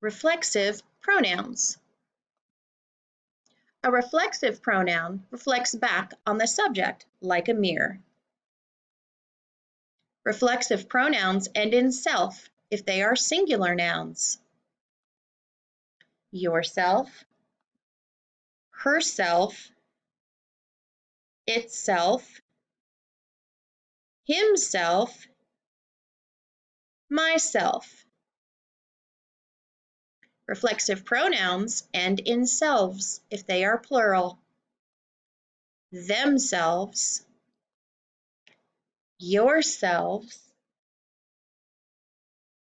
Reflexive pronouns. A reflexive pronoun reflects back on the subject like a mirror. Reflexive pronouns end in self if they are singular nouns. Yourself, herself, itself, himself, myself. Reflexive pronouns end in selves if they are plural. Themselves, yourselves,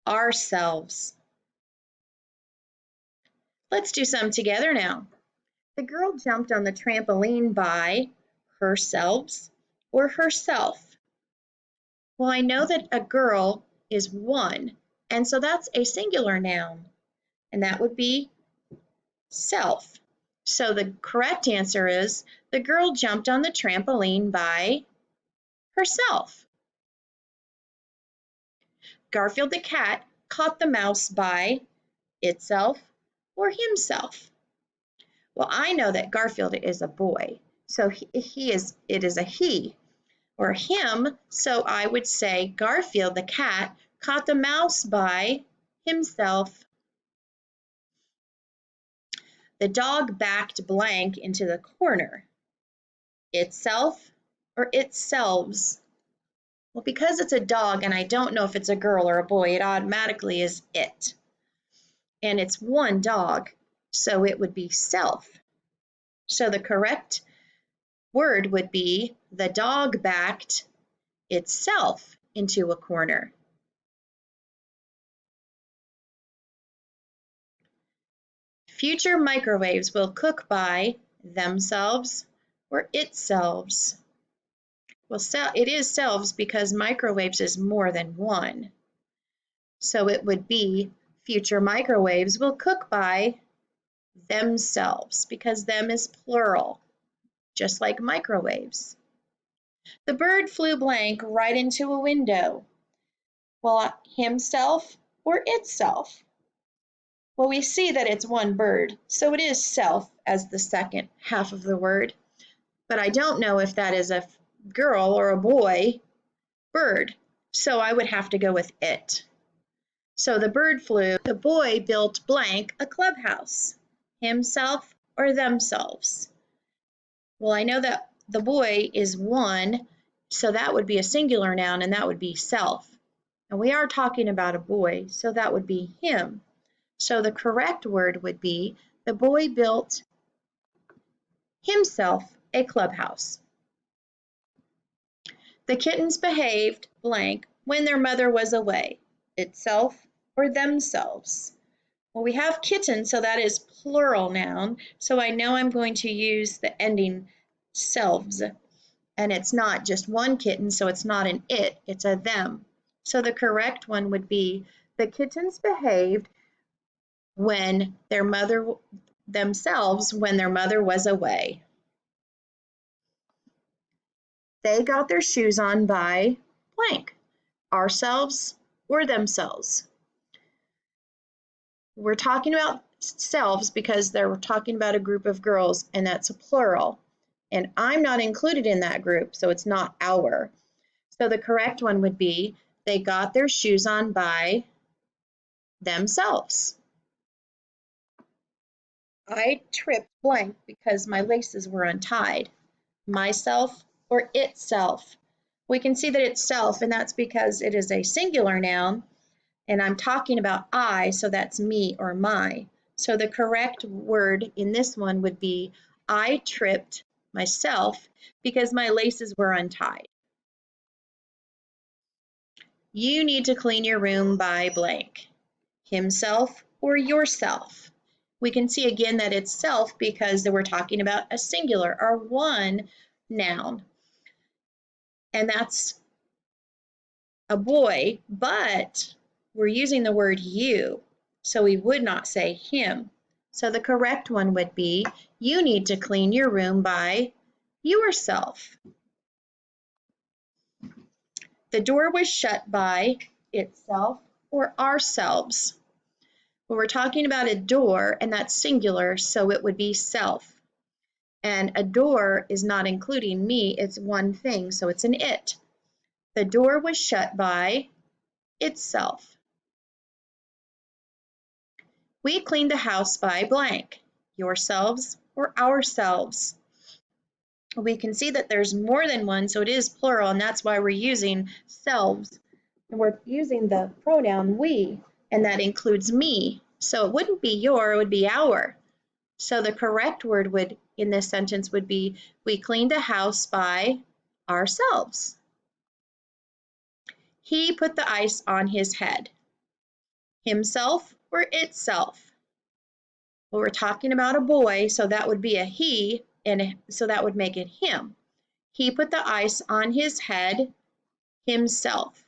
ourselves. Let's do some together now. The girl jumped on the trampoline by herself or herself. Well, I know that a girl is one, and so that's a singular noun, and that would be self. So the correct answer is the girl jumped on the trampoline by herself. Garfield the cat caught the mouse by itself or himself. Well, I know that Garfield is a boy, so it is a he or him, so I would say Garfield the cat caught the mouse by himself. The dog backed blank into the corner. Itself or itselves? Well, because it's a dog and I don't know if it's a girl or a boy, it automatically is it. And it's one dog, so it would be self. So the correct word would be the dog backed itself into a corner. Future microwaves will cook by themselves or itselves. Well, it is selves because microwaves is more than one. So it would be future microwaves will cook by themselves because them is plural, just like microwaves. The bird flew blank right into a window. Well, himself or itself? Well, we see that it's one bird, so it is self as the second half of the word. But I don't know if that is a girl or a boy bird, so I would have to go with it. So the bird flew, the boy built blank a clubhouse, himself or themselves. Well, I know that the boy is one, so that would be a singular noun and that would be self. And we are talking about a boy, so that would be him. So the correct word would be the boy built himself a clubhouse. The kittens behaved blank when their mother was away, itself or themselves. Well, we have kittens, so that is plural noun, so I know I'm going to use the ending selves, and it's not just one kitten, so it's not an it, it's a them. So the correct one would be the kittens behaved when their mother was away. They got their shoes on by blank, ourselves or themselves. We're talking about selves because they're talking about a group of girls, and that's a plural. And I'm not included in that group, so it's not our. So the correct one would be they got their shoes on by themselves. I tripped blank because my laces were untied. Myself or itself. We can see that it's self, and that's because it is a singular noun, and I'm talking about I, so that's me or my. So the correct word in this one would be I tripped myself because my laces were untied. You need to clean your room by blank, himself or yourself. We can see again that it's self because we're talking about a singular or one noun. And that's a boy, but we're using the word you, so we would not say him. So the correct one would be, you need to clean your room by yourself. The door was shut by itself or ourselves. Well, we're talking about a door, and that's singular, so it would be self. And a door is not including me, it's one thing, so it's an it. The door was shut by itself. We cleaned the house by blank, yourselves or ourselves. We can see that there's more than one, so it is plural, and that's why we're using selves. And we're using the pronoun we, and that includes me. So it wouldn't be your, it would be our. So the correct word would in this sentence would be, we cleaned the house by ourselves. He put the ice on his head. Himself or itself? Well, we're talking about a boy, so that would be a he, and so that would make it him. He put the ice on his head himself.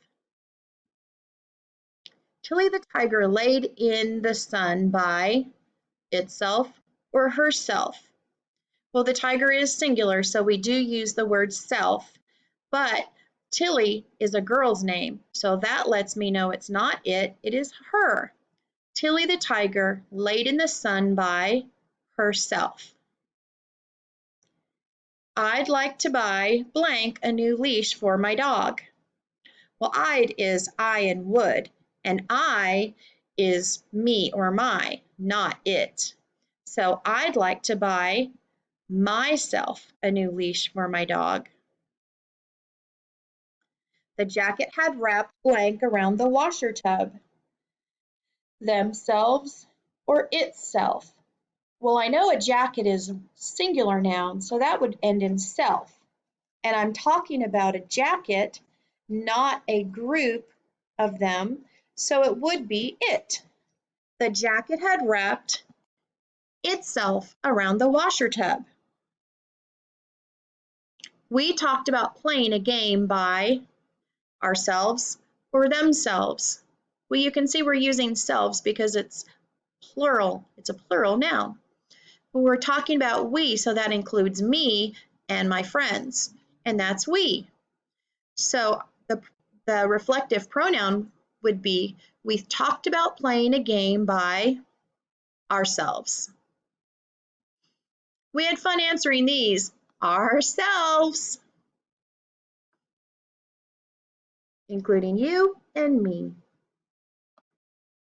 Tilly the tiger laid in the sun by itself or herself. Well, the tiger is singular, so we do use the word self, but Tilly is a girl's name, so that lets me know it's not it, it is her. Tilly the tiger laid in the sun by herself. I'd like to buy blank a new leash for my dog. Well, I'd is I and would, and I is me or my, not it. So I'd like to buy myself a new leash for my dog. The jacket had wrapped blank around the washer tub. Themselves or itself? Well, I know a jacket is singular noun, so that would end in self. And I'm talking about a jacket, not a group of them, so it would be it. The jacket had wrapped itself around the washer tub. We talked about playing a game by ourselves or themselves. Well, you can see we're using selves because it's plural. It's a plural noun. We're talking about we, so that includes me and my friends, and that's we. So the reflective pronoun would be, we talked about playing a game by ourselves. We had fun answering these ourselves, including you and me.